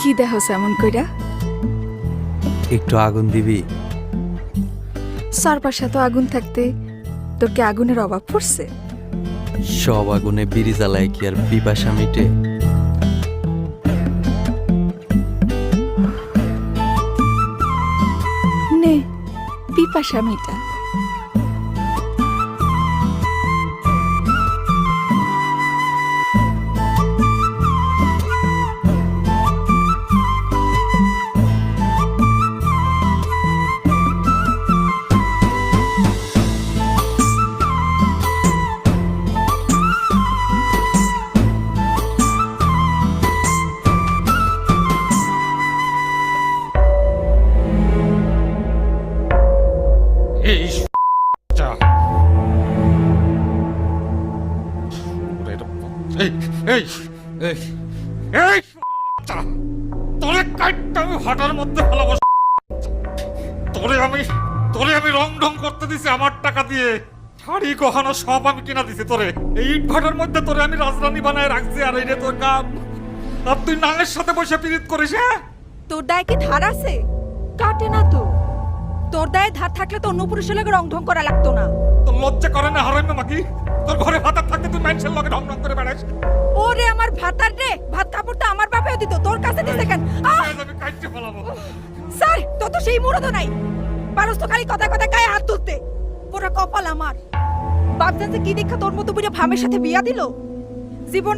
কি দেখছ এমন কইরা? একটু আগুন দিবি? চারপাশে তো আগুন থাকতে তোর কি আগুনের অভাব পড়ছে? সব আগুনে বিড়ি জ্বালায় কি আর পিপাসা মিটে? নে পিপাসা মিটা। এই টা এই এই এই এই টা তোরে কাটটা আমি হাটার মধ্যে ভালোবাস তোরে আমি রং ঢং করতে দিছি আমার টাকা দিয়ে শাড়ি গহনা সব আমি কিনা দিছি তোরে এই ইট ভাটার মধ্যে তোরে আমি রাজরানী বানায় রাখছি আর এই রে তোর কাম আর তুই নাঙের সাথে বসে পিরিত করিস হ্যাঁ তোর দায়ে কি ধার আছে? কাটে না তো। তোর দায়ে ধার থাকলে তো অন্য পুরুষের লগে রং ঢং করা লাগতো না। তোর লজ্জা করে না হারাইমে মাকি তোর ঘরে ভাত থাকতে তুই মানুষের লগে ঢং ঢং করে বেড়াস ওরে আমার ভাতার রে, ভাত কাপড় তো আমার বাপেও দিত, তোর কাছে দিছে কেন? আহ! আমি কাটতে ফেলাবো স্যার, তোর তো সেই মুরদও নাই। পারস তো খালি কথা কথা গায়ে হাত তুলতে। পুরো কপাল আমার। বাপ জানতে কি দেখা তোর মতো বুড়ে ভামের সাথে বিয়া দিল?